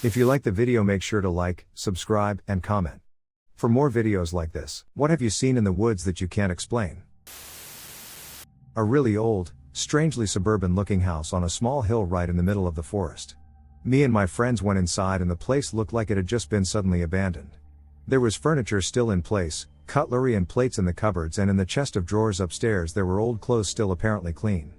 If you like the video, make sure to like, subscribe, and comment. For more videos like this, what have you seen in the woods that you can't explain? A really old, strangely suburban looking house on a small hill right in the middle of the forest. Me and my friends went inside and the place looked like it had just been suddenly abandoned. There was furniture still in place, cutlery and plates in the cupboards, and in the chest of drawers upstairs there were old clothes still apparently clean.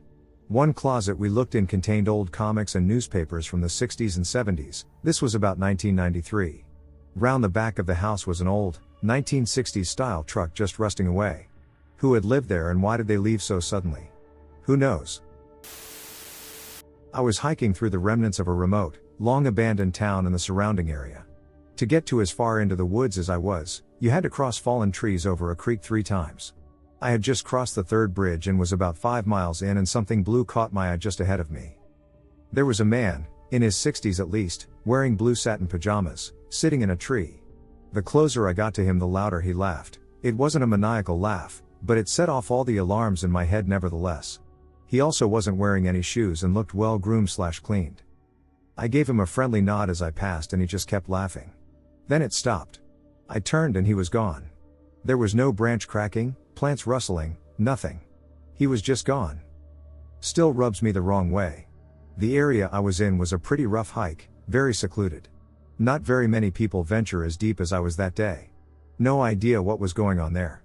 One closet we looked in contained old comics and newspapers from the 60s and 70s, this was about 1993. Round the back of the house was an old, 1960s style truck just rusting away. Who had lived there and why did they leave so suddenly? Who knows? I was hiking through the remnants of a remote, long abandoned town in the surrounding area. To get to as far into the woods as I was, you had to cross fallen trees over a creek 3 times. I had just crossed the 3rd bridge and was about 5 miles in and something blue caught my eye just ahead of me. There was a man, in his 60s at least, wearing blue satin pajamas, sitting in a tree. The closer I got to him the louder he laughed. It wasn't a maniacal laugh, but it set off all the alarms in my head nevertheless. He also wasn't wearing any shoes and looked well groomed/cleaned. I gave him a friendly nod as I passed and he just kept laughing. Then it stopped. I turned and he was gone. There was no branch cracking, plants rustling, nothing. He was just gone. Still rubs me the wrong way. The area I was in was a pretty rough hike, very secluded. Not very many people venture as deep as I was that day. No idea what was going on there.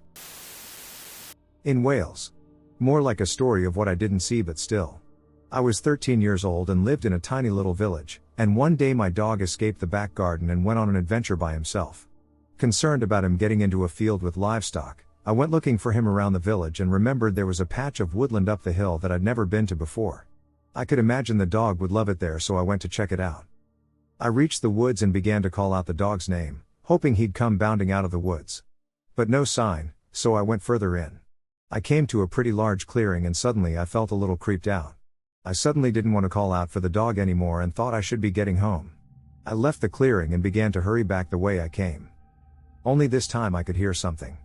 In Wales. More like a story of what I didn't see, but still. I was 13 years old and lived in a tiny little village, and one day my dog escaped the back garden and went on an adventure by himself. Concerned about him getting into a field with livestock, I went looking for him around the village and remembered there was a patch of woodland up the hill that I'd never been to before. I could imagine the dog would love it there, so I went to check it out. I reached the woods and began to call out the dog's name, hoping he'd come bounding out of the woods. But no sign, so I went further in. I came to a pretty large clearing and suddenly I felt a little creeped out. I suddenly didn't want to call out for the dog anymore and thought I should be getting home. I left the clearing and began to hurry back the way I came. Only this time I could hear something.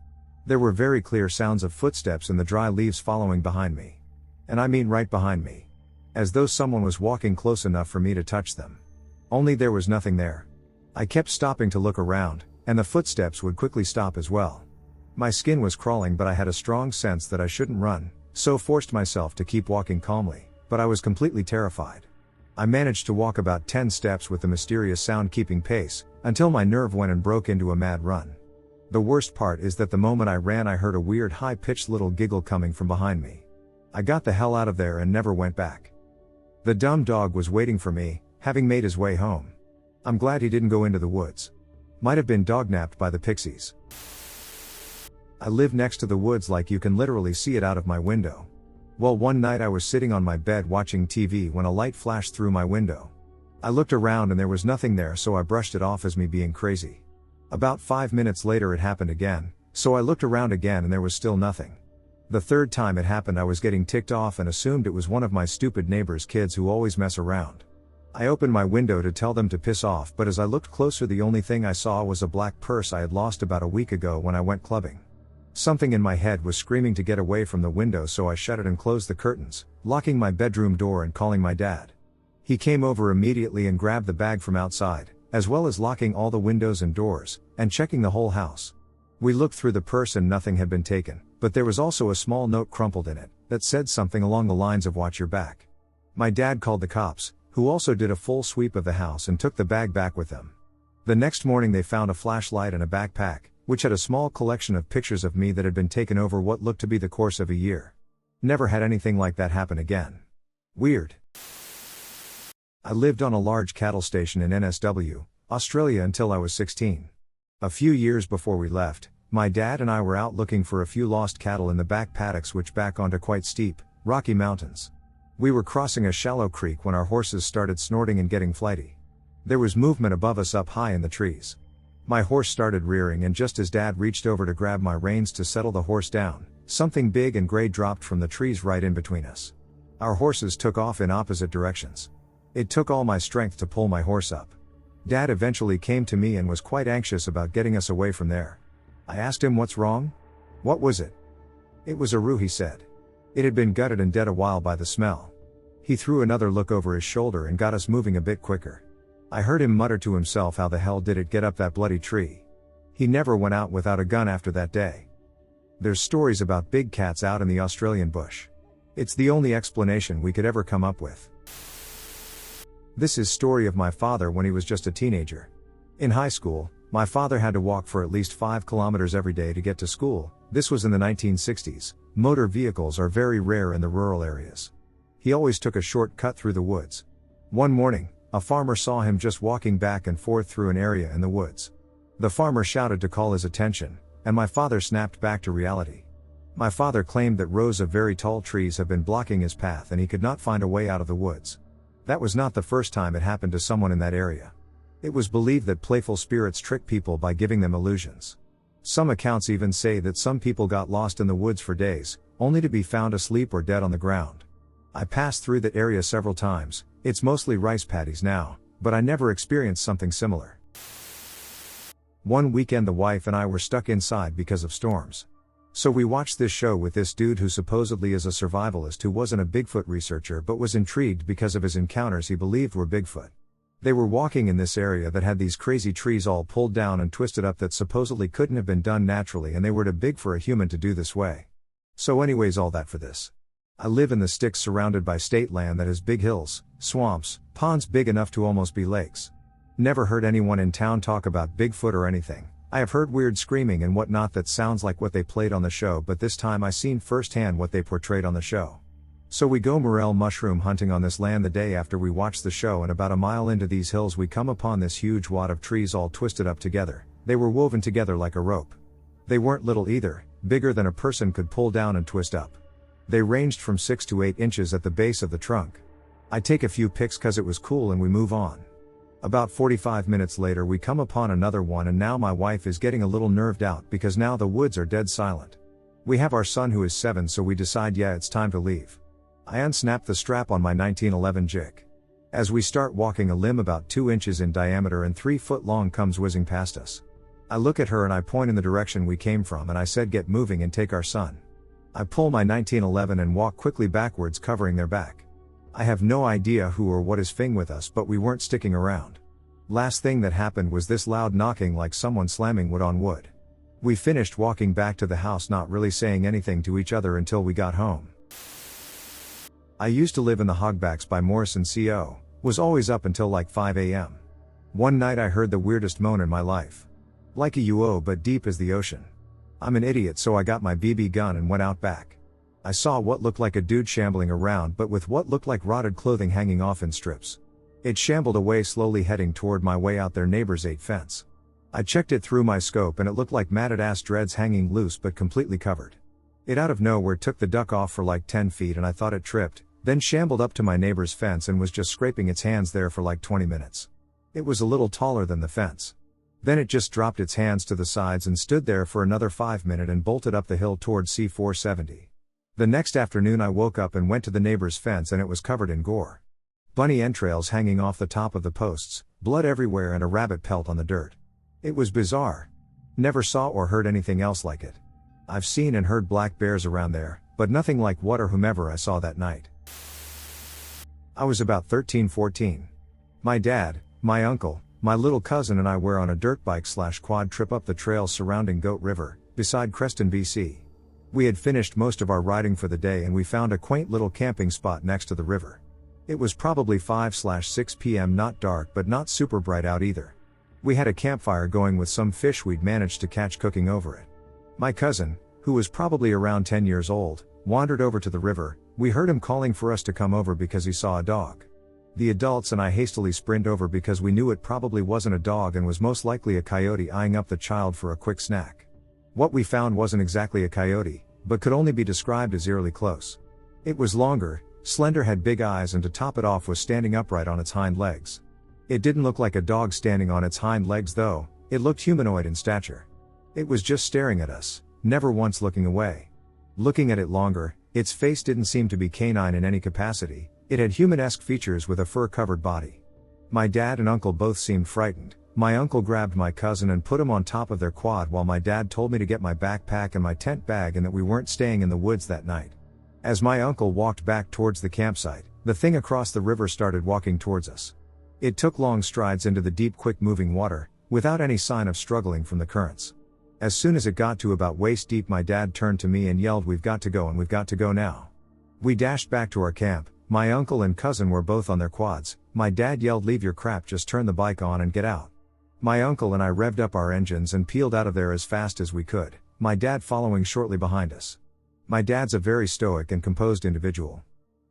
There were very clear sounds of footsteps in the dry leaves following behind me. And I mean right behind me. As though someone was walking close enough for me to touch them. Only there was nothing there. I kept stopping to look around, and the footsteps would quickly stop as well. My skin was crawling, but I had a strong sense that I shouldn't run, so forced myself to keep walking calmly, but I was completely terrified. I managed to walk about 10 steps with the mysterious sound keeping pace, until my nerve went and broke into a mad run. The worst part is that the moment I ran I heard a weird high-pitched little giggle coming from behind me. I got the hell out of there and never went back. The dumb dog was waiting for me, having made his way home. I'm glad he didn't go into the woods. Might have been dognapped by the pixies. I live next to the woods, like you can literally see it out of my window. Well, one night I was sitting on my bed watching TV when a light flashed through my window. I looked around and there was nothing there, so I brushed it off as me being crazy. About 5 minutes later it happened again, so I looked around again and there was still nothing. The 3rd time it happened I was getting ticked off and assumed it was one of my stupid neighbor's kids who always mess around. I opened my window to tell them to piss off, but as I looked closer the only thing I saw was a black purse I had lost about a week ago when I went clubbing. Something in my head was screaming to get away from the window, so I shut it and closed the curtains, locking my bedroom door and calling my dad. He came over immediately and grabbed the bag from outside, as well as locking all the windows and doors, and checking the whole house. We looked through the purse and nothing had been taken, but there was also a small note crumpled in it, that said something along the lines of "watch your back." My dad called the cops, who also did a full sweep of the house and took the bag back with them. The next morning they found a flashlight and a backpack, which had a small collection of pictures of me that had been taken over what looked to be the course of a year. Never had anything like that happen again. Weird. I lived on a large cattle station in NSW, Australia until I was 16. A few years before we left, my dad and I were out looking for a few lost cattle in the back paddocks which back onto quite steep, rocky mountains. We were crossing a shallow creek when our horses started snorting and getting flighty. There was movement above us up high in the trees. My horse started rearing, and just as Dad reached over to grab my reins to settle the horse down, something big and gray dropped from the trees right in between us. Our horses took off in opposite directions. It took all my strength to pull my horse up. Dad eventually came to me and was quite anxious about getting us away from there. I asked him what's wrong? What was it? It was a roo, he said. It had been gutted and dead a while by the smell. He threw another look over his shoulder and got us moving a bit quicker. I heard him mutter to himself, how the hell did it get up that bloody tree? He never went out without a gun after that day. There's stories about big cats out in the Australian bush. It's the only explanation we could ever come up with. This is story of my father when he was just a teenager. In high school, my father had to walk for at least 5 kilometers every day to get to school. This was in the 1960s. Motor vehicles are very rare in the rural areas. He always took a short cut through the woods. One morning, a farmer saw him just walking back and forth through an area in the woods. The farmer shouted to call his attention, and my father snapped back to reality. My father claimed that rows of very tall trees have been blocking his path and he could not find a way out of the woods. That was not the first time it happened to someone in that area. It was believed that playful spirits trick people by giving them illusions. Some accounts even say that some people got lost in the woods for days, only to be found asleep or dead on the ground. I passed through that area several times. It's mostly rice paddies now, but I never experienced something similar. One weekend the wife and I were stuck inside because of storms. So we watched this show with this dude who supposedly is a survivalist who wasn't a Bigfoot researcher but was intrigued because of his encounters he believed were Bigfoot. They were walking in this area that had these crazy trees all pulled down and twisted up that supposedly couldn't have been done naturally, and they were too big for a human to do this way. So anyways, all that for this. I live in the sticks surrounded by state land that has big hills, swamps, ponds big enough to almost be lakes. Never heard anyone in town talk about Bigfoot or anything. I have heard weird screaming and whatnot that sounds like what they played on the show, but this time I seen firsthand what they portrayed on the show. So we go morel mushroom hunting on this land the day after we watch the show, and about a mile into these hills we come upon this huge wad of trees all twisted up together. They were woven together like a rope. They weren't little either, bigger than a person could pull down and twist up. They ranged from 6 to 8 inches at the base of the trunk. I take a few pics cause it was cool and we move on. About 45 minutes later we come upon another one, and now my wife is getting a little nerved out because now the woods are dead silent. We have our son who is 7, so we decide it's time to leave. I unsnap the strap on my 1911 jig. As we start walking, a limb about 2 inches in diameter and 3 foot long comes whizzing past us. I look at her and I point in the direction we came from, and I said, "Get moving and take our son." I pull my 1911 and walk quickly backwards, covering their back. I have no idea who or what is fing with us, but we weren't sticking around. Last thing that happened was this loud knocking like someone slamming wood on wood. We finished walking back to the house, not really saying anything to each other until we got home. I used to live in the Hogbacks by Morrison CO, was always up until like 5 a.m. One night I heard the weirdest moan in my life. Like a UO but deep as the ocean. I'm an idiot, so I got my BB gun and went out back. I saw what looked like a dude shambling around, but with what looked like rotted clothing hanging off in strips. It shambled away slowly, heading toward my way out their neighbor's 8 fence. I checked it through my scope and it looked like matted ass dreads hanging loose but completely covered. It out of nowhere took the duck off for like 10 feet and I thought it tripped, then shambled up to my neighbor's fence and was just scraping its hands there for like 20 minutes. It was a little taller than the fence. Then it just dropped its hands to the sides and stood there for another 5 minutes and bolted up the hill towards C470. The next afternoon I woke up and went to the neighbor's fence and it was covered in gore. Bunny entrails hanging off the top of the posts, blood everywhere, and a rabbit pelt on the dirt. It was bizarre. Never saw or heard anything else like it. I've seen and heard black bears around there, but nothing like what or whomever I saw that night. I was about 13-14. My dad, my uncle, my little cousin and I were on a dirt bike/quad trip up the trails surrounding Goat River, beside Creston, BC. We had finished most of our riding for the day and we found a quaint little camping spot next to the river. It was probably 5/6 p.m., not dark but not super bright out either. We had a campfire going with some fish we'd managed to catch cooking over it. My cousin, who was probably around 10 years old, wandered over to the river. We heard him calling for us to come over because he saw a dog. The adults and I hastily sprint over because we knew it probably wasn't a dog and was most likely a coyote eyeing up the child for a quick snack. What we found wasn't exactly a coyote, but could only be described as eerily close. It was longer, slender, had big eyes, and to top it off was standing upright on its hind legs. It didn't look like a dog standing on its hind legs though, it looked humanoid in stature. It was just staring at us, never once looking away. Looking at it longer, its face didn't seem to be canine in any capacity, it had human-esque features with a fur-covered body. My dad and uncle both seemed frightened. My uncle grabbed my cousin and put him on top of their quad while my dad told me to get my backpack and my tent bag and that we weren't staying in the woods that night. As my uncle walked back towards the campsite, the thing across the river started walking towards us. It took long strides into the deep, quick-moving water, without any sign of struggling from the currents. As soon as it got to about waist deep, my dad turned to me and yelled, "We've got to go, and we've got to go now." We dashed back to our camp. My uncle and cousin were both on their quads. My dad yelled, "Leave your crap, just turn the bike on and get out." My uncle and I revved up our engines and peeled out of there as fast as we could, my dad following shortly behind us. My dad's a very stoic and composed individual.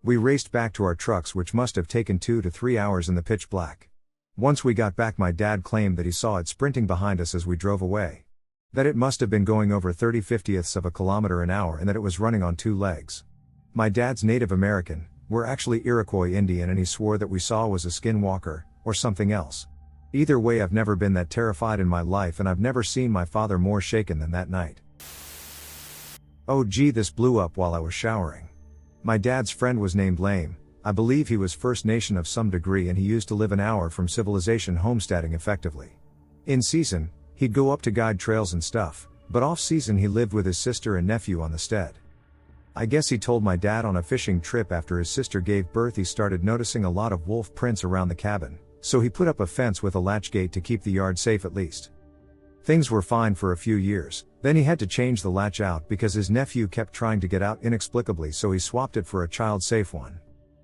We raced back to our trucks, which must have taken 2 to 3 hours in the pitch black. Once we got back, my dad claimed that he saw it sprinting behind us as we drove away. That it must have been going over 30/50ths of a kilometer an hour and that it was running on 2 legs. My dad's Native American, we're actually Iroquois Indian, and he swore that we saw was a skinwalker, or something else. Either way, I've never been that terrified in my life, and I've never seen my father more shaken than that night. Oh gee, this blew up while I was showering. My dad's friend was named Lame. I believe he was First Nation of some degree, and he used to live an hour from civilization homesteading effectively. In season, he'd go up to guide trails and stuff, but off season he lived with his sister and nephew on the stead. I guess he told my dad on a fishing trip after his sister gave birth he started noticing a lot of wolf prints around the cabin, so he put up a fence with a latch gate to keep the yard safe at least. Things were fine for a few years, then he had to change the latch out because his nephew kept trying to get out inexplicably, so he swapped it for a child-safe one.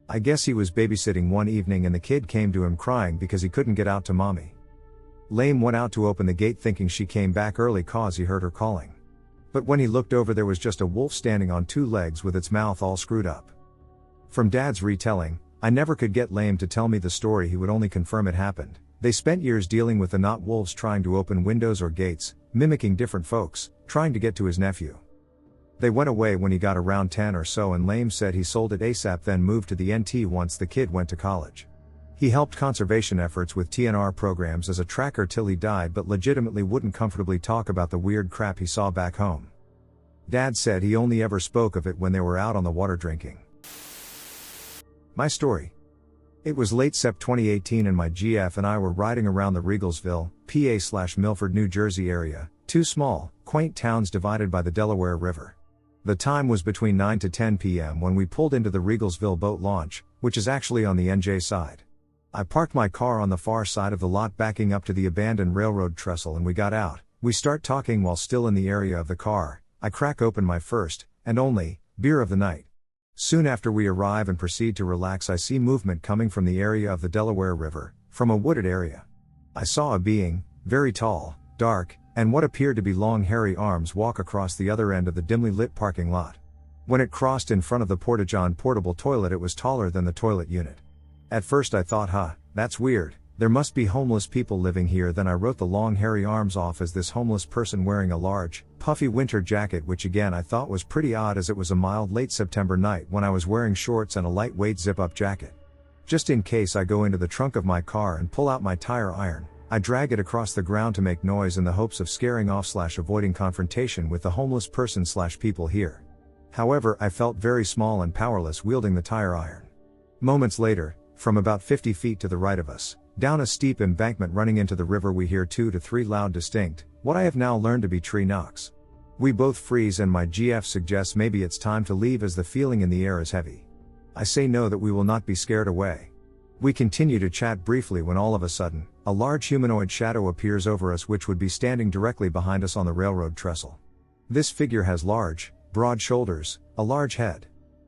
I guess he was babysitting one evening and the kid came to him crying because he couldn't get out to mommy. Lame went out to open the gate thinking she came back early cause he heard her calling. But when he looked over, there was just a wolf standing on 2 legs with its mouth all screwed up. From Dad's retelling, I never could get Lame to tell me the story, he would only confirm it happened. They spent years dealing with the not wolves trying to open windows or gates, mimicking different folks, trying to get to his nephew. They went away when he got around 10 or so, and Lame said he sold it ASAP, then moved to the NT once the kid went to college. He helped conservation efforts with TNR programs as a tracker till he died, but legitimately wouldn't comfortably talk about the weird crap he saw back home. Dad said he only ever spoke of it when they were out on the water drinking. My story. It was late Sept 2018 and my GF and I were riding around the Regalsville, PA/Milford, New Jersey area, 2 small, quaint towns divided by the Delaware River. The time was between 9 to 10 p.m. when we pulled into the Regalsville boat launch, which is actually on the NJ side. I parked my car on the far side of the lot backing up to the abandoned railroad trestle, and we got out. We start talking while still in the area of the car. I crack open my first, and only, beer of the night. Soon after we arrive and proceed to relax, I see movement coming from the area of the Delaware River, from a wooded area. I saw a being, very tall, dark, and what appeared to be long hairy arms walk across the other end of the dimly lit parking lot. When it crossed in front of the Porta-John portable toilet, it was taller than the toilet unit. At first I thought, that's weird, there must be homeless people living here. Then I wrote the long hairy arms off as this homeless person wearing a large, puffy winter jacket, which again I thought was pretty odd as it was a mild late September night when I was wearing shorts and a lightweight zip-up jacket. Just in case, I go into the trunk of my car and pull out my tire iron. I drag it across the ground to make noise in the hopes of scaring off/avoiding confrontation with the homeless person/people here. However, I felt very small and powerless wielding the tire iron. Moments later, from about 50 feet to the right of us, down a steep embankment running into the river, we hear 2 to 3 loud, distinct, what I have now learned to be tree knocks. We both freeze and my GF suggests maybe it's time to leave as the feeling in the air is heavy. I say no, that we will not be scared away. We continue to chat briefly when all of a sudden, a large humanoid shadow appears over us, which would be standing directly behind us on the railroad trestle. This figure has large, broad shoulders, a large head.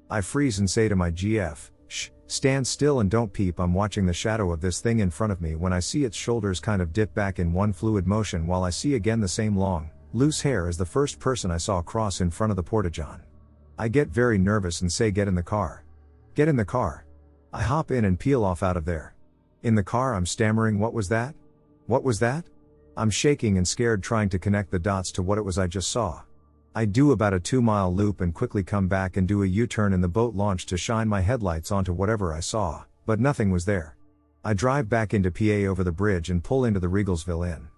I freeze and say to my GF, "Shh, stand still and don't peep." I'm watching the shadow of this thing in front of me when I see its shoulders kind of dip back in one fluid motion, while I see again the same long, loose hair as the first person I saw cross in front of the Porta-John. I get very nervous and say, "Get in the car. Get in the car." I hop in and peel off out of there. In the car I'm stammering, "What was that? What was that?" I'm shaking and scared, trying to connect the dots to what it was I just saw. I do about a 2-mile loop and quickly come back and do a U-turn in the boat launch to shine my headlights onto whatever I saw, but nothing was there. I drive back into PA over the bridge and pull into the Regalsville Inn.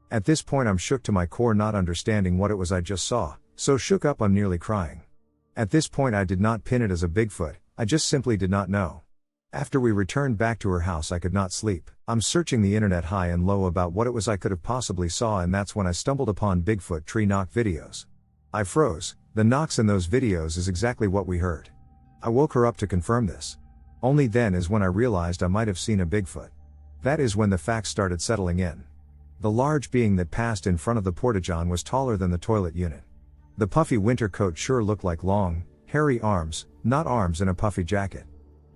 At this point I'm shook to my core, not understanding what it was I just saw, so shook up I'm nearly crying. At this point I did not pin it as a Bigfoot, I just simply did not know. After we returned back to her house I could not sleep. I'm searching the internet high and low about what it was I could have possibly saw, and that's when I stumbled upon Bigfoot tree knock videos. I froze. The knocks in those videos is exactly what we heard. I woke her up to confirm this. Only then is when I realized I might have seen a Bigfoot. That is when the facts started settling in. The large being that passed in front of the porta-john was taller than the toilet unit. The puffy winter coat sure looked like long, hairy arms, not arms in a puffy jacket.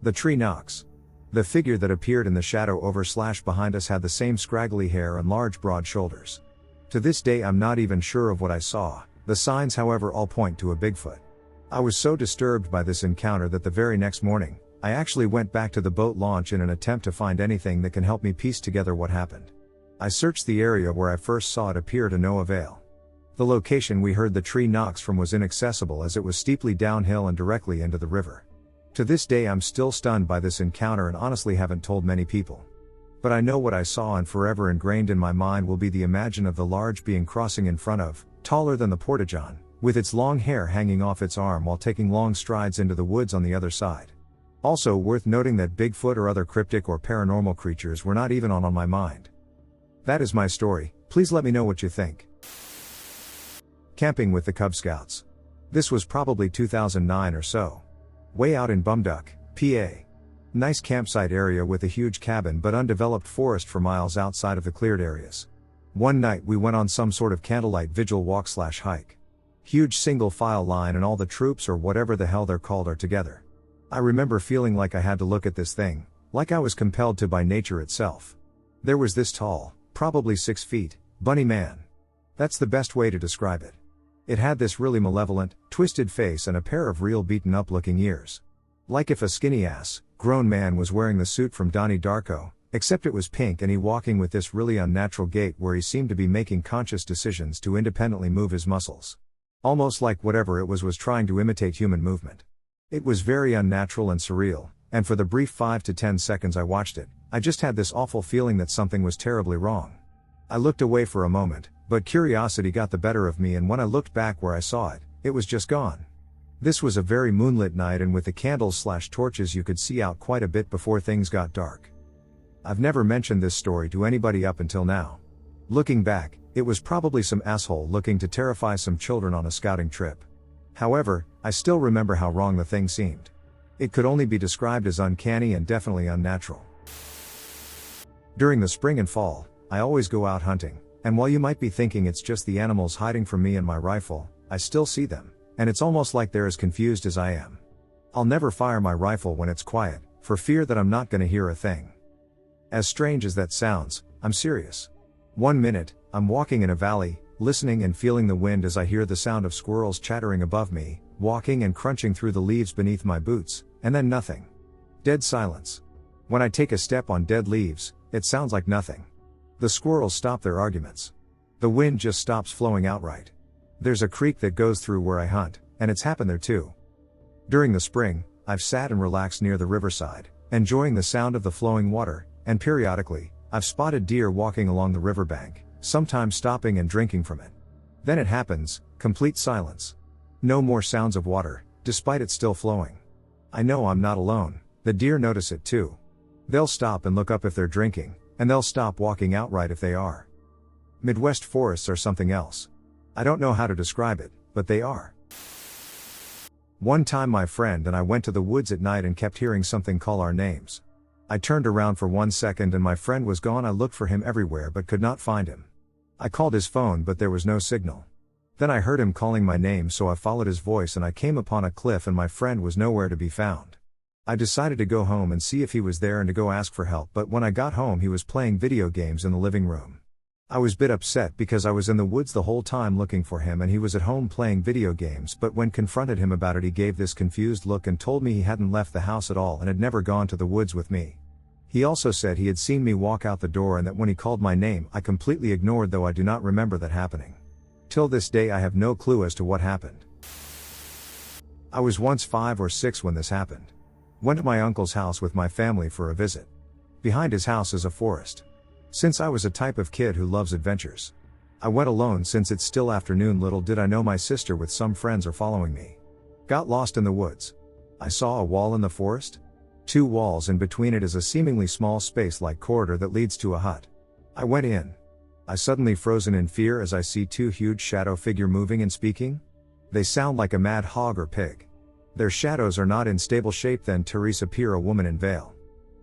The tree knocks. The figure that appeared in the shadow over/behind us had the same scraggly hair and large broad shoulders. To this day I'm not even sure of what I saw, the signs however all point to a Bigfoot. I was so disturbed by this encounter that the very next morning, I actually went back to the boat launch in an attempt to find anything that can help me piece together what happened. I searched the area where I first saw it appear to no avail. The location we heard the tree knocks from was inaccessible as it was steeply downhill and directly into the river. To this day I'm still stunned by this encounter and honestly haven't told many people. But I know what I saw, and forever ingrained in my mind will be the image of the large being crossing in front of, taller than the porta-john, with its long hair hanging off its arm while taking long strides into the woods on the other side. Also worth noting that Bigfoot or other cryptic or paranormal creatures were not even on my mind. That is my story, please let me know what you think. Camping with the Cub Scouts. This was probably 2009 or so. Way out in Bumduck, PA. Nice campsite area with a huge cabin but undeveloped forest for miles outside of the cleared areas. One night we went on some sort of candlelight vigil walk/hike. Huge single file line and all the troops or whatever the hell they're called are together. I remember feeling like I had to look at this thing, like I was compelled to by nature itself. There was this tall, probably 6 feet, bunny man. That's the best way to describe it. It had this really malevolent, twisted face and a pair of real beaten up looking ears. Like if a skinny ass, grown man was wearing the suit from Donnie Darko, except it was pink and he walking with this really unnatural gait where he seemed to be making conscious decisions to independently move his muscles. Almost like whatever it was trying to imitate human movement. It was very unnatural and surreal, and for the brief 5 to 10 seconds I watched it, I just had this awful feeling that something was terribly wrong. I looked away for a moment, but curiosity got the better of me, and when I looked back where I saw it, it was just gone. This was a very moonlit night, and with the candles/torches you could see out quite a bit before things got dark. I've never mentioned this story to anybody up until now. Looking back, it was probably some asshole looking to terrify some children on a scouting trip. However, I still remember how wrong the thing seemed. It could only be described as uncanny and definitely unnatural. During the spring and fall, I always go out hunting, and while you might be thinking it's just the animals hiding from me and my rifle, I still see them, and it's almost like they're as confused as I am. I'll never fire my rifle when it's quiet, for fear that I'm not gonna hear a thing. As strange as that sounds, I'm serious. One minute, I'm walking in a valley, listening and feeling the wind as I hear the sound of squirrels chattering above me, walking and crunching through the leaves beneath my boots, and then nothing. Dead silence. When I take a step on dead leaves, it sounds like nothing. The squirrels stop their arguments. The wind just stops flowing outright. There's a creek that goes through where I hunt, and it's happened there too. During the spring, I've sat and relaxed near the riverside, enjoying the sound of the flowing water, and periodically, I've spotted deer walking along the riverbank, sometimes stopping and drinking from it. Then it happens, complete silence. No more sounds of water, despite it still flowing. I know I'm not alone, the deer notice it too. They'll stop and look up if they're drinking, and they'll stop walking outright if they are. Midwest forests are something else. I don't know how to describe it, but they are. One time my friend and I went to the woods at night and kept hearing something call our names. I turned around for 1 second and my friend was gone. I looked for him everywhere but could not find him. I called his phone but there was no signal. Then I heard him calling my name, so I followed his voice and I came upon a cliff and my friend was nowhere to be found. I decided to go home and see if he was there and to go ask for help, but when I got home he was playing video games in the living room. I was a bit upset because I was in the woods the whole time looking for him and he was at home playing video games, but when confronted him about it he gave this confused look and told me he hadn't left the house at all and had never gone to the woods with me. He also said he had seen me walk out the door and that when he called my name I completely ignored, though I do not remember that happening. Till this day I have no clue as to what happened. I was once 5 or 6 when this happened. Went to my uncle's house with my family for a visit. Behind his house is a forest. Since I was a type of kid who loves adventures, I went alone since it's still afternoon. Little did I know my sister with some friends are following me. Got lost in the woods. I saw a wall in the forest. 2 walls, and between it is a seemingly small space-like corridor that leads to a hut. I went in. I suddenly frozen in fear as I see 2 huge shadow figure moving and speaking. They sound like a mad hog or pig. Their shadows are not in stable shape. Then Therese appear, a woman in veil.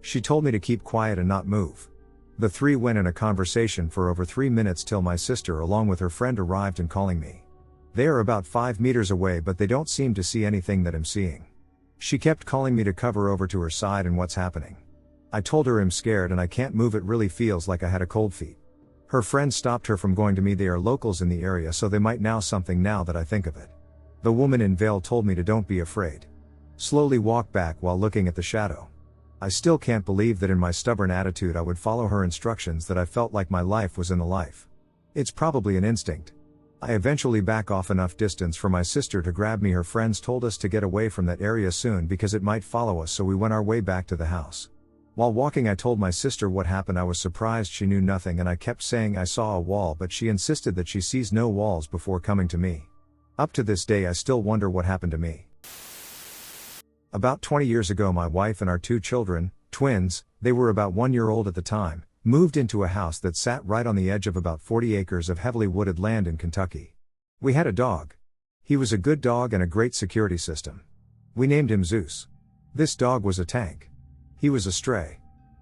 She told me to keep quiet and not move. The three went in a conversation for over 3 minutes till my sister along with her friend arrived and calling me. They are about 5 meters away but they don't seem to see anything that I'm seeing. She kept calling me to cover over to her side and what's happening. I told her I'm scared and I can't move, it really feels like I had a cold feet. Her friend stopped her from going to me. They are locals in the area so they might know something now that I think of it. The woman in veil told me to don't be afraid. Slowly walk back while looking at the shadow. I still can't believe that in my stubborn attitude I would follow her instructions, that I felt like my life was in the life. It's probably an instinct. I eventually back off enough distance for my sister to grab me. Her friends told us to get away from that area soon because it might follow us, so we went our way back to the house. While walking I told my sister what happened. I was surprised she knew nothing and I kept saying I saw a wall, but she insisted that she sees no walls before coming to me. Up to this day I still wonder what happened to me. About 20 years ago my wife and our 2 children, twins, they were about 1 year old at the time, moved into a house that sat right on the edge of about 40 acres of heavily wooded land in Kentucky. We had a dog. He was a good dog and a great security system. We named him Zeus. This dog was a tank. He was a stray.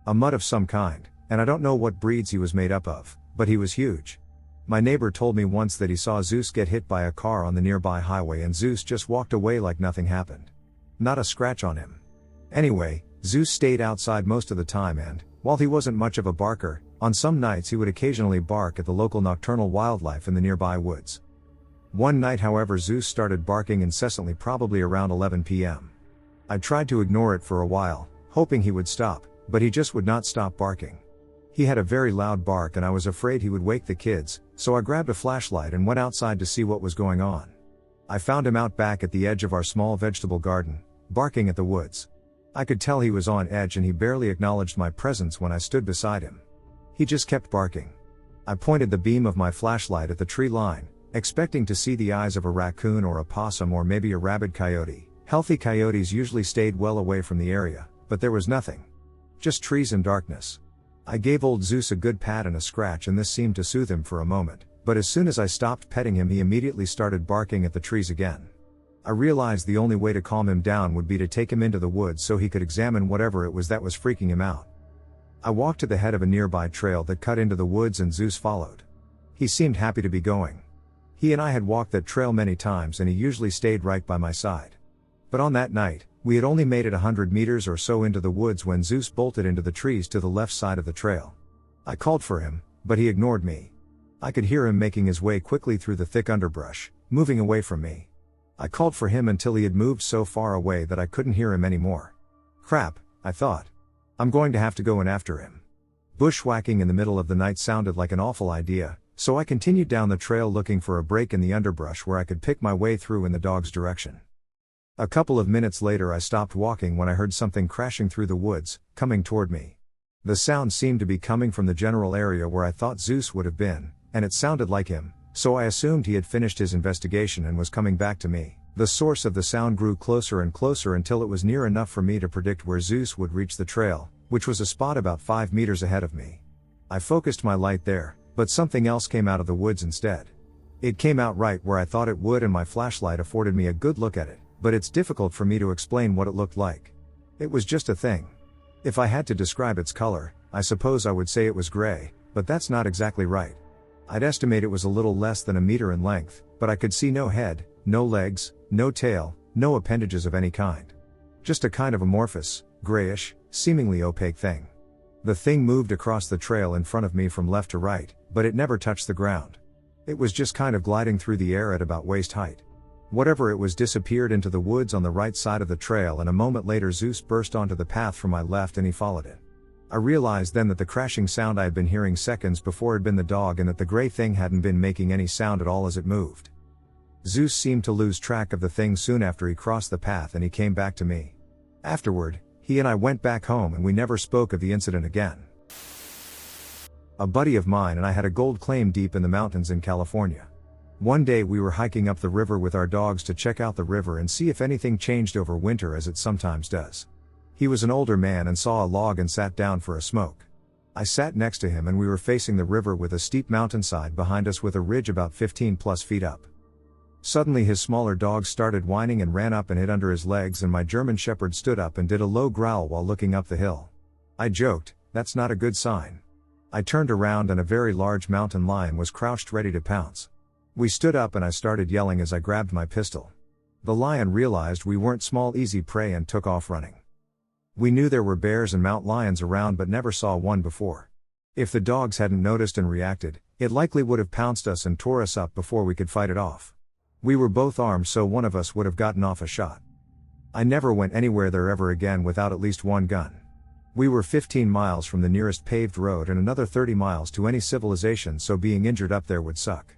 A mutt of some kind, and I don't know what breeds he was made up of, but he was huge. My neighbor told me once that he saw Zeus get hit by a car on the nearby highway and Zeus just walked away like nothing happened. Not a scratch on him. Anyway, Zeus stayed outside most of the time and, while he wasn't much of a barker, on some nights he would occasionally bark at the local nocturnal wildlife in the nearby woods. One night however Zeus started barking incessantly, probably around 11 p.m. I tried to ignore it for a while, hoping he would stop, but he just would not stop barking. He had a very loud bark and I was afraid he would wake the kids, so I grabbed a flashlight and went outside to see what was going on. I found him out back at the edge of our small vegetable garden, barking at the woods. I could tell he was on edge and he barely acknowledged my presence when I stood beside him. He just kept barking. I pointed the beam of my flashlight at the tree line, expecting to see the eyes of a raccoon or a possum or maybe a rabid coyote. Healthy coyotes usually stayed well away from the area, but there was nothing. Just trees and darkness. I gave old Zeus a good pat and a scratch and this seemed to soothe him for a moment, but as soon as I stopped petting him he immediately started barking at the trees again. I realized the only way to calm him down would be to take him into the woods so he could examine whatever it was that was freaking him out. I walked to the head of a nearby trail that cut into the woods and Zeus followed. He seemed happy to be going. He and I had walked that trail many times and he usually stayed right by my side. But on that night, we had only made it 100 meters or so into the woods when Zeus bolted into the trees to the left side of the trail. I called for him, but he ignored me. I could hear him making his way quickly through the thick underbrush, moving away from me. I called for him until he had moved so far away that I couldn't hear him anymore. Crap, I thought. I'm going to have to go in after him. Bushwhacking in the middle of the night sounded like an awful idea, so I continued down the trail looking for a break in the underbrush where I could pick my way through in the dog's direction. A couple of minutes later I stopped walking when I heard something crashing through the woods, coming toward me. The sound seemed to be coming from the general area where I thought Zeus would have been, and it sounded like him, so I assumed he had finished his investigation and was coming back to me. The source of the sound grew closer and closer until it was near enough for me to predict where Zeus would reach the trail, which was a spot about 5 meters ahead of me. I focused my light there, but something else came out of the woods instead. It came out right where I thought it would and my flashlight afforded me a good look at it, but it's difficult for me to explain what it looked like. It was just a thing. If I had to describe its color, I suppose I would say it was gray, but that's not exactly right. I'd estimate it was a little less than a meter in length, but I could see no head, no legs, no tail, no appendages of any kind. Just a kind of amorphous, grayish, seemingly opaque thing. The thing moved across the trail in front of me from left to right, but it never touched the ground. It was just kind of gliding through the air at about waist height. Whatever it was disappeared into the woods on the right side of the trail, and a moment later Zeus burst onto the path from my left and he followed it. I realized then that the crashing sound I had been hearing seconds before had been the dog and that the gray thing hadn't been making any sound at all as it moved. Zeus seemed to lose track of the thing soon after he crossed the path and he came back to me. Afterward, he and I went back home and we never spoke of the incident again. A buddy of mine and I had a gold claim deep in the mountains in California. One day we were hiking up the river with our dogs to check out the river and see if anything changed over winter as it sometimes does. He was an older man and saw a log and sat down for a smoke. I sat next to him and we were facing the river with a steep mountainside behind us with a ridge about 15+ feet up. Suddenly his smaller dog started whining and ran up and hid under his legs, and my German Shepherd stood up and did a low growl while looking up the hill. I joked, "That's not a good sign." I turned around and a very large mountain lion was crouched ready to pounce. We stood up and I started yelling as I grabbed my pistol. The lion realized we weren't small easy prey and took off running. We knew there were bears and mountain lions around but never saw one before. If the dogs hadn't noticed and reacted, it likely would have pounced us and tore us up before we could fight it off. We were both armed, so one of us would have gotten off a shot. I never went anywhere there ever again without at least one gun. We were 15 miles from the nearest paved road and another 30 miles to any civilization, so being injured up there would suck.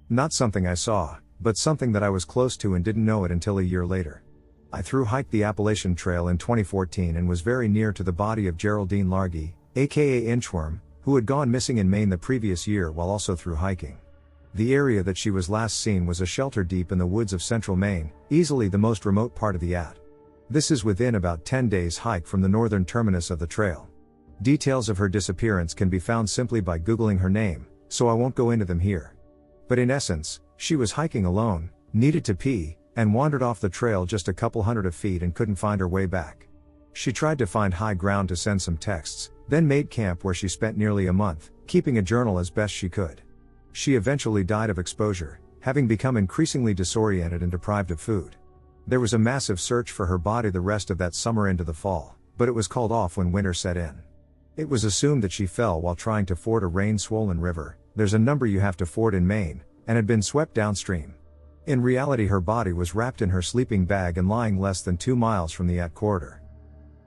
Not something I saw, but something that I was close to and didn't know it until a year later. I thru-hiked the Appalachian Trail in 2014 and was very near to the body of Geraldine Largy, aka Inchworm, who had gone missing in Maine the previous year while also thru-hiking. The area that she was last seen was a shelter deep in the woods of central Maine, easily the most remote part of the AT. This is within about 10 days hike from the northern terminus of the trail. Details of her disappearance can be found simply by Googling her name, so I won't go into them here. But in essence, she was hiking alone, needed to pee, and wandered off the trail just a couple hundred of feet and couldn't find her way back. She tried to find high ground to send some texts, then made camp where she spent nearly a month, keeping a journal as best she could. She eventually died of exposure, having become increasingly disoriented and deprived of food. There was a massive search for her body the rest of that summer into the fall, but it was called off when winter set in. It was assumed that she fell while trying to ford a rain-swollen river, there's a number you have to ford in Maine, and had been swept downstream. In reality, her body was wrapped in her sleeping bag and lying less than 2 miles from the AT corridor.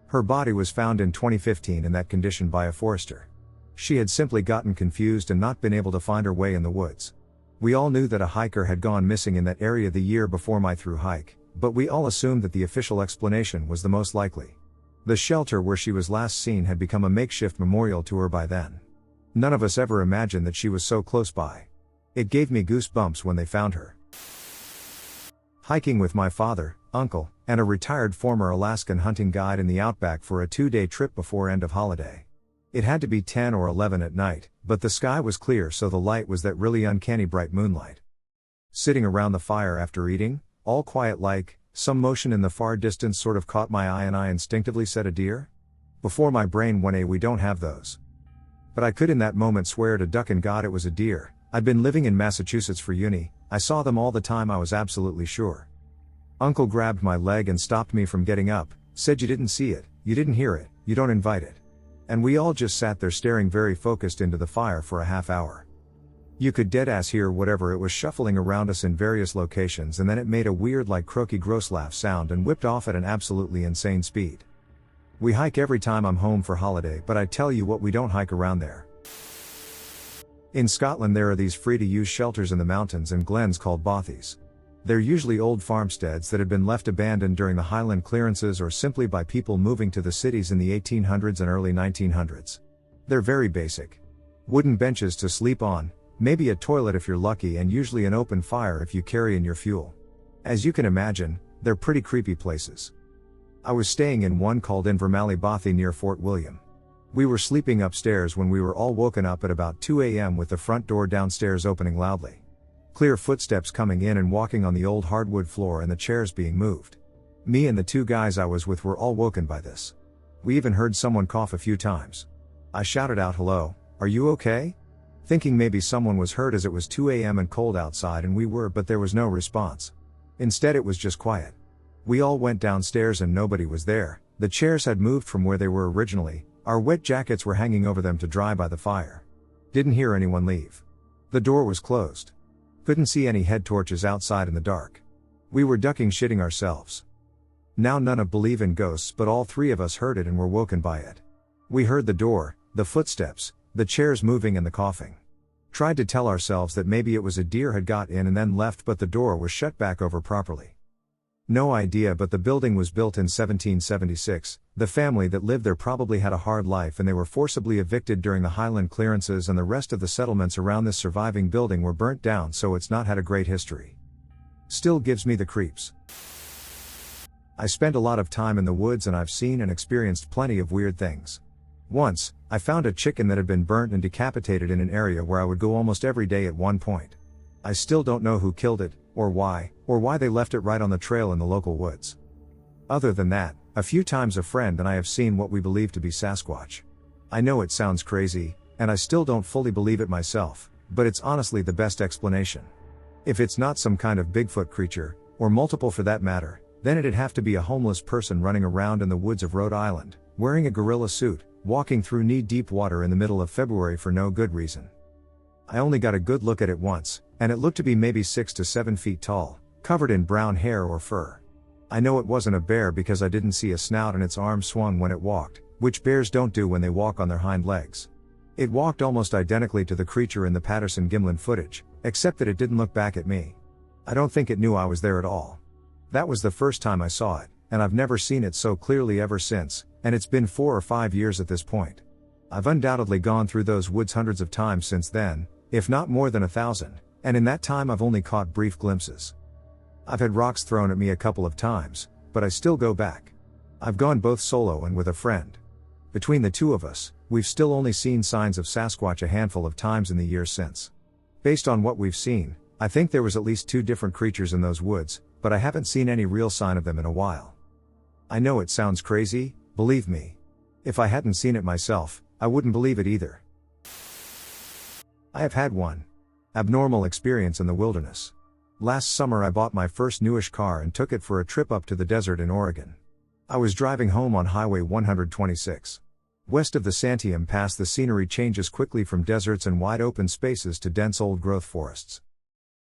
Her body was found in 2015 in that condition by a forester. She had simply gotten confused and not been able to find her way in the woods. We all knew that a hiker had gone missing in that area the year before my thru-hike, but we all assumed that the official explanation was the most likely. The shelter where she was last seen had become a makeshift memorial to her by then. None of us ever imagined that she was so close by. It gave me goosebumps when they found her. Hiking with my father, uncle, and a retired former Alaskan hunting guide in the outback for a 2-day trip before end of holiday. It had to be 10 or 11 at night, but the sky was clear, so the light was that really uncanny bright moonlight. Sitting around the fire after eating, all quiet like, some motion in the far distance sort of caught my eye and I instinctively said, "A deer?" Before my brain went, we don't have those. But I could in that moment swear to duck and God it was a deer. I'd been living in Massachusetts for uni, I saw them all the time, I was absolutely sure. Uncle grabbed my leg and stopped me from getting up, said, "You didn't see it, you didn't hear it, you don't invite it." And we all just sat there staring very focused into the fire for a half hour. You could deadass hear whatever it was shuffling around us in various locations, and then it made a weird like croaky gross laugh sound and whipped off at an absolutely insane speed. We hike every time I'm home for holiday, but I tell you what, we don't hike around there. In Scotland there are these free-to-use shelters in the mountains and glens called bothies. They're usually old farmsteads that had been left abandoned during the Highland clearances or simply by people moving to the cities in the 1800s and early 1900s. They're very basic. Wooden benches to sleep on, maybe a toilet if you're lucky, and usually an open fire if you carry in your fuel. As you can imagine, they're pretty creepy places. I was staying in one called Invermally Bothy near Fort William. We were sleeping upstairs when we were all woken up at about 2 a.m. with the front door downstairs opening loudly. Clear footsteps coming in and walking on the old hardwood floor and the chairs being moved. Me and the 2 guys I was with were all woken by this. We even heard someone cough a few times. I shouted out, "Hello, are you okay?" Thinking maybe someone was hurt as it was 2 a.m. and cold outside, and we were, but there was no response. Instead it was just quiet. We all went downstairs and nobody was there. The chairs had moved from where they were originally, our wet jackets were hanging over them to dry by the fire. Didn't hear anyone leave. The door was closed. Couldn't see any head torches outside in the dark. We were ducking shitting ourselves. Now none of believe in ghosts, but all 3 of us heard it and were woken by it. We heard the door, the footsteps, the chairs moving and the coughing. Tried to tell ourselves that maybe it was a deer had got in and then left, but the door was shut back over properly. No idea, but the building was built in 1776, the family that lived there probably had a hard life and they were forcibly evicted during the Highland clearances, and the rest of the settlements around this surviving building were burnt down, so it's not had a great history. Still gives me the creeps. I spent a lot of time in the woods and I've seen and experienced plenty of weird things. Once, I found a chicken that had been burnt and decapitated in an area where I would go almost every day at one point. I still don't know who killed it, or why they left it right on the trail in the local woods. Other than that, a few times a friend and I have seen what we believe to be Sasquatch. I know it sounds crazy, and I still don't fully believe it myself, but it's honestly the best explanation. If it's not some kind of Bigfoot creature, or multiple for that matter, then it'd have to be a homeless person running around in the woods of Rhode Island, wearing a gorilla suit, walking through knee-deep water in the middle of February for no good reason. I only got a good look at it once, and it looked to be maybe 6 to 7 feet tall, covered in brown hair or fur. I know it wasn't a bear because I didn't see a snout and its arms swung when it walked, which bears don't do when they walk on their hind legs. It walked almost identically to the creature in the Patterson-Gimlin footage, except that it didn't look back at me. I don't think it knew I was there at all. That was the first time I saw it, and I've never seen it so clearly ever since, and it's been 4 or 5 years at this point. I've undoubtedly gone through those woods hundreds of times since then, if not more than 1,000, and in that time I've only caught brief glimpses. I've had rocks thrown at me a couple of times, but I still go back. I've gone both solo and with a friend. Between the two of us, we've still only seen signs of Sasquatch a handful of times in the years since. Based on what we've seen, I think there was at least 2 different creatures in those woods, but I haven't seen any real sign of them in a while. I know it sounds crazy, believe me. If I hadn't seen it myself, I wouldn't believe it either. I have had one abnormal experience in the wilderness. Last summer I bought my first newish car and took it for a trip up to the desert in Oregon. I was driving home on Highway 126. West of the Santiam Pass, the scenery changes quickly from deserts and wide open spaces to dense old-growth forests.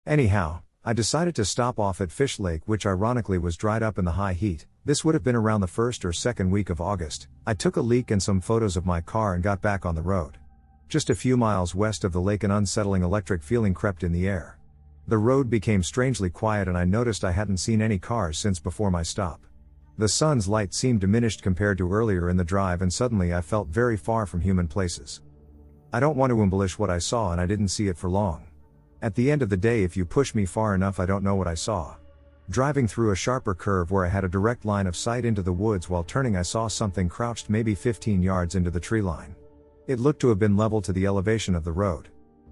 Anyhow, I decided to stop off at Fish Lake, which ironically was dried up in the high heat. This would have been around the first or second week of August. I took a leak and some photos of my car and got back on the road. Just a few miles west of the lake, an unsettling electric feeling crept in the air. The road became strangely quiet and I noticed I hadn't seen any cars since before my stop. The sun's light seemed diminished compared to earlier in the drive, and suddenly I felt very far from human places. I don't want to embellish what I saw, and I didn't see it for long. At the end of the day, if you push me far enough, I don't know what I saw. Driving through a sharper curve where I had a direct line of sight into the woods while turning, I saw something crouched maybe 15 yards into the tree line. It looked to have been level to the elevation of the road.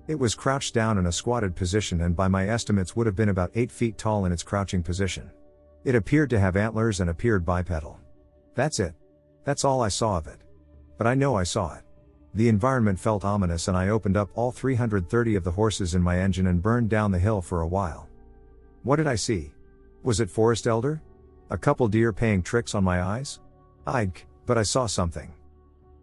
It was crouched down in a squatted position and by my estimates would have been about 8 feet tall in its crouching position. It appeared to have antlers and appeared bipedal. That's it. That's all I saw of it. But I know I saw it. The environment felt ominous and I opened up all 330 of the horses in my engine and burned down the hill for a while. What did I see? Was it forest elder? A couple deer paying tricks on my eyes? But I saw something.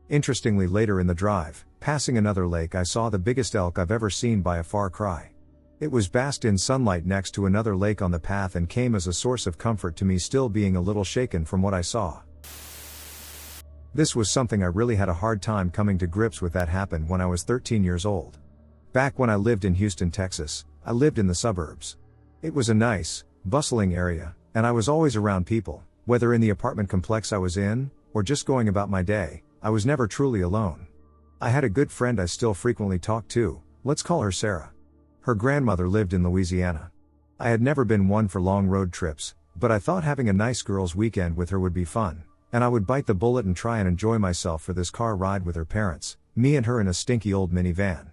Interestingly, later in the drive, passing another lake, I saw the biggest elk I've ever seen by a far cry. It was basked in sunlight next to another lake on the path and came as a source of comfort to me, still being a little shaken from what I saw. This was something I really had a hard time coming to grips with. That happened when I was 13 years old. Back when I lived in Houston, Texas, I lived in the suburbs. It was a nice, bustling area, and I was always around people, whether in the apartment complex I was in, or just going about my day. I was never truly alone. I had a good friend I still frequently talk to, let's call her Sarah. Her grandmother lived in Louisiana. I had never been one for long road trips, but I thought having a nice girls' weekend with her would be fun, and I would bite the bullet and try and enjoy myself for this car ride with her parents, me and her in a stinky old minivan.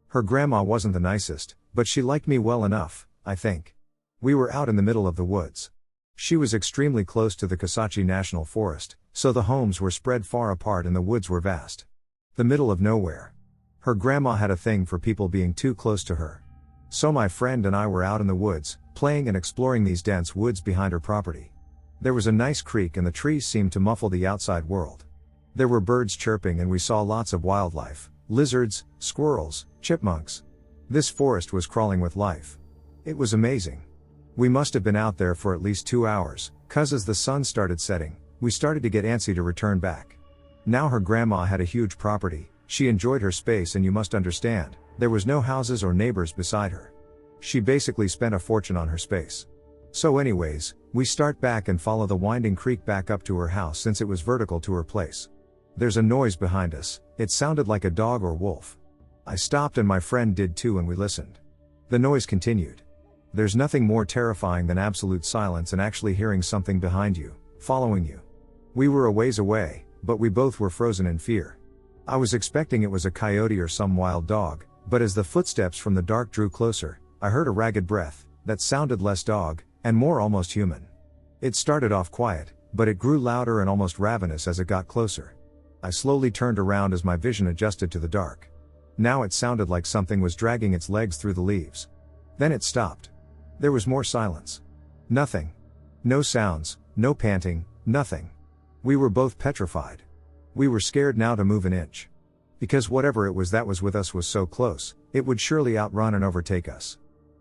Her grandma wasn't the nicest, but she liked me well enough, I think. We were out in the middle of the woods. She was extremely close to the Coxsackie National Forest, so the homes were spread far apart and the woods were vast. The middle of nowhere. Her grandma had a thing for people being too close to her. So my friend and I were out in the woods, playing and exploring these dense woods behind her property. There was a nice creek and the trees seemed to muffle the outside world. There were birds chirping and we saw lots of wildlife, lizards, squirrels, chipmunks. This forest was crawling with life. It was amazing. We must have been out there for at least 2 hours, 'cause as the sun started setting, we started to get antsy to return back. Now her grandma had a huge property, she enjoyed her space, and you must understand, there was no houses or neighbors beside her. She basically spent a fortune on her space. So anyways, we start back and follow the winding creek back up to her house since it was vertical to her place. There's a noise behind us, it sounded like a dog or wolf. I stopped and my friend did too and we listened. The noise continued. There's nothing more terrifying than absolute silence and actually hearing something behind you, following you. We were a ways away, but we both were frozen in fear. I was expecting it was a coyote or some wild dog, but as the footsteps from the dark drew closer, I I heard a ragged breath, that sounded less dog, and more almost human. It started off quiet, but it grew louder and almost ravenous as it got closer. I slowly turned around as my vision adjusted to the dark. Now it sounded like something was dragging its legs through the leaves. Then it stopped. There was more silence. Nothing. No sounds, no panting, nothing. We were both petrified. We were scared now to move an inch. Because whatever it was that was with us was so close, it would surely outrun and overtake us.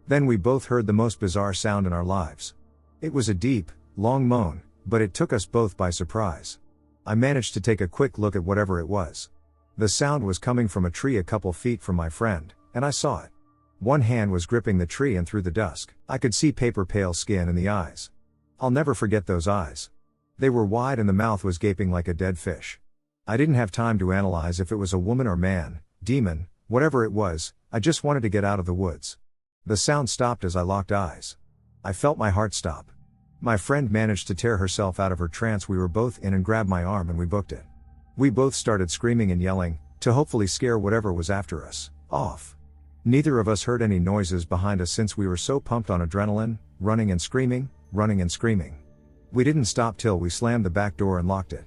Then we both heard the most bizarre sound in our lives. It was a deep, long moan, but it took us both by surprise. I managed to take a quick look at whatever it was. The sound was coming from a tree a couple feet from my friend, and I saw it. One hand was gripping the tree, and through the dusk, I could see paper pale skin in the eyes. I'll never forget those eyes. They were wide and the mouth was gaping like a dead fish. I didn't have time to analyze if it was a woman or man, demon, whatever it was, I just wanted to get out of the woods. The sound stopped as I locked eyes. I felt my heart stop. My friend managed to tear herself out of her trance we were both in and grabbed my arm, and we booked it. We both started screaming and yelling, to hopefully scare whatever was after us, off. Neither of us heard any noises behind us since we were so pumped on adrenaline, running and screaming, running and screaming. We didn't stop till we slammed the back door and locked it.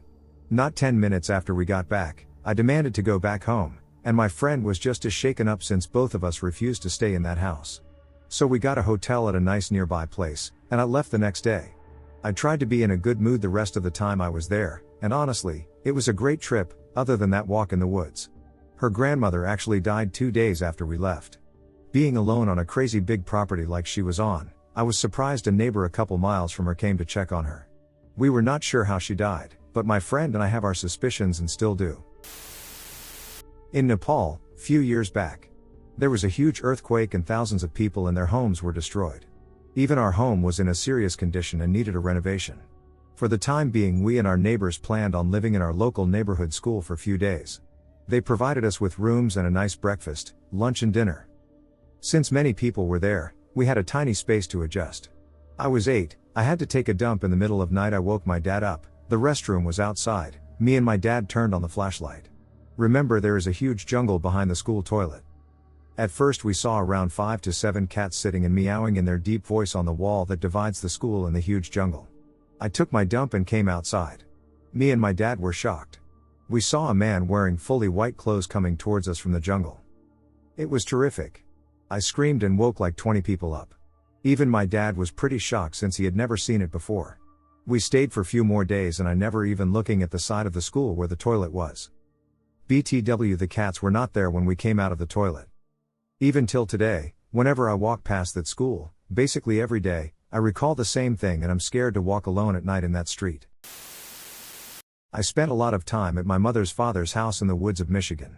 Not 10 minutes after we got back, I demanded to go back home, and my friend was just as shaken up since both of us refused to stay in that house. So we got a hotel at a nice nearby place, and I left the next day. I tried to be in a good mood the rest of the time I was there, and honestly, it was a great trip, other than that walk in the woods. Her grandmother actually died 2 days after we left. Being alone on a crazy big property like she was on, I was surprised a neighbor a couple miles from her came to check on her. We were not sure how she died, but my friend and I have our suspicions and still do. In Nepal, few years back, there was a huge earthquake and thousands of people and their homes were destroyed. Even our home was in a serious condition and needed a renovation. For the time being, we and our neighbors planned on living in our local neighborhood school for a few days. They provided us with rooms and a nice breakfast, lunch and dinner. Since many people were there, we had a tiny space to adjust. I was 8, I had to take a dump in the middle of night. I woke my dad up, the restroom was outside, me and my dad turned on the flashlight. Remember, there is a huge jungle behind the school toilet. At first we saw around 5 to 7 cats sitting and meowing in their deep voice on the wall that divides the school and the huge jungle. I took my dump and came outside. Me and my dad were shocked. We saw a man wearing fully white clothes coming towards us from the jungle. It was terrific. I screamed and woke like 20 people up. Even my dad was pretty shocked since he had never seen it before. We stayed for a few more days and I never even looking at the side of the school where the toilet was. BTW, the cats were not there when we came out of the toilet. Even till today, whenever I walk past that school, basically every day, I recall the same thing and I'm scared to walk alone at night in that street. I spent a lot of time at my mother's father's house in the woods of Michigan.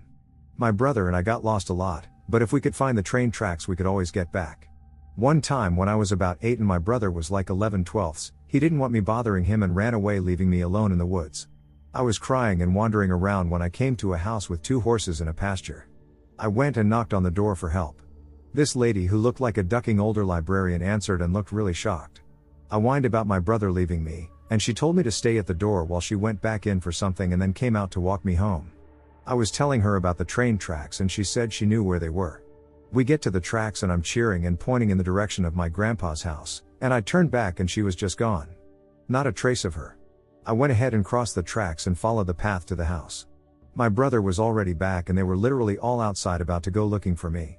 My brother and I got lost a lot, but if we could find the train tracks we could always get back. One time when I was about 8 and my brother was like 11/12, he didn't want me bothering him and ran away leaving me alone in the woods. I was crying and wandering around when I came to a house with 2 horses in a pasture. I went and knocked on the door for help. This lady who looked like a ducking older librarian answered and looked really shocked. I whined about my brother leaving me, and she told me to stay at the door while she went back in for something and then came out to walk me home. I was telling her about the train tracks and she said she knew where they were. We get to the tracks and I'm cheering and pointing in the direction of my grandpa's house, and I turned back and she was just gone. Not a trace of her. I went ahead and crossed the tracks and followed the path to the house. My brother was already back and they were literally all outside about to go looking for me.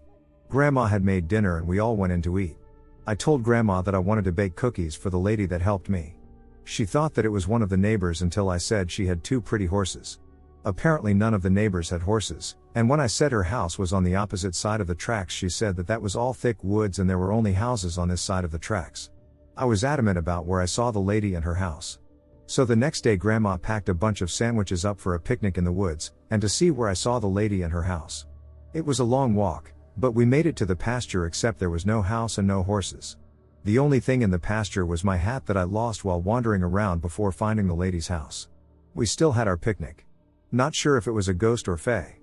Grandma had made dinner and we all went in to eat. I told Grandma that I wanted to bake cookies for the lady that helped me. She thought that it was one of the neighbors until I said she had 2 pretty horses. Apparently none of the neighbors had horses, and when I said her house was on the opposite side of the tracks, she said that that was all thick woods and there were only houses on this side of the tracks. I was adamant about where I saw the lady and her house. So the next day Grandma packed a bunch of sandwiches up for a picnic in the woods, and to see where I saw the lady and her house. It was a long walk, but we made it to the pasture except there was no house and no horses. The only thing in the pasture was my hat that I lost while wandering around before finding the lady's house. We still had our picnic. Not sure if it was a ghost or fae.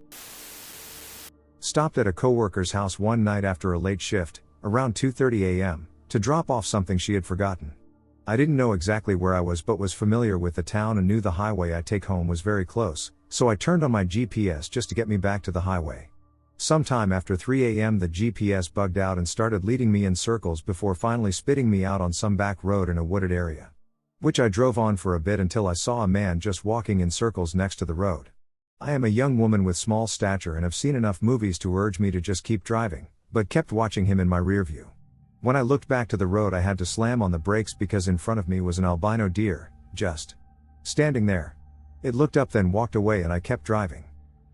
Stopped at a coworker's house one night after a late shift, around 2:30 a.m., to drop off something she had forgotten. I didn't know exactly where I was but was familiar with the town and knew the highway I take home was very close, so I turned on my GPS just to get me back to the highway. Sometime after 3 a.m. the GPS bugged out and started leading me in circles before finally spitting me out on some back road in a wooded area. Which I drove on for a bit until I saw a man just walking in circles next to the road. I am a young woman with small stature and have seen enough movies to urge me to just keep driving, but kept watching him in my rear view. When I looked back to the road I had to slam on the brakes because in front of me was an albino deer, just standing there. It looked up then walked away and I kept driving.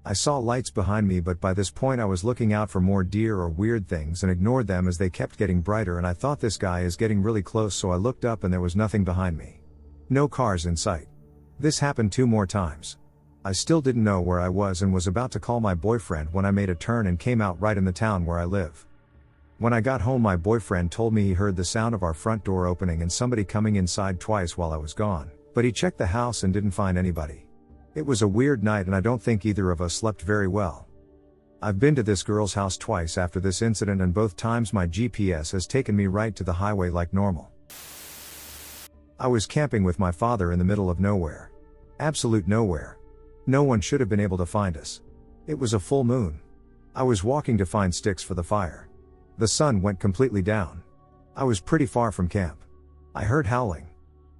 I saw lights behind me but by this point I was looking out for more deer or weird things and ignored them as they kept getting brighter and I thought this guy is getting really close so I looked up and there was nothing behind me. No cars in sight. This happened 2 more times. I still didn't know where I was and was about to call my boyfriend when I made a turn and came out right in the town where I live. When I got home my boyfriend told me he heard the sound of our front door opening and somebody coming inside twice while I was gone, but he checked the house and didn't find anybody. It was a weird night and I don't think either of us slept very well. I've been to this girl's house twice after this incident and both times my GPS has taken me right to the highway like normal. I was camping with my father in the middle of nowhere. Absolute nowhere. No one should have been able to find us. It was a full moon. I was walking to find sticks for the fire. The sun went completely down. I was pretty far from camp. I heard howling.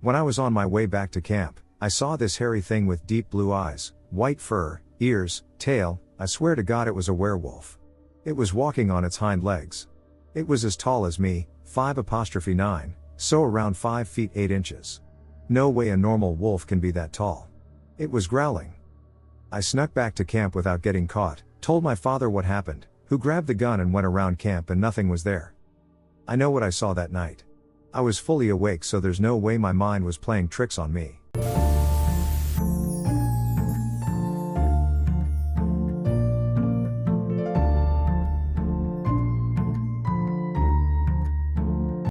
When I was on my way back to camp, I saw this hairy thing with deep blue eyes, white fur, ears, tail. I swear to God it was a werewolf. It was walking on its hind legs. It was as tall as me, 5'9", so around 5 feet 8 inches. No way a normal wolf can be that tall. It was growling. I snuck back to camp without getting caught, told my father what happened, who grabbed the gun and went around camp and nothing was there. I know what I saw that night. I was fully awake so there's no way my mind was playing tricks on me.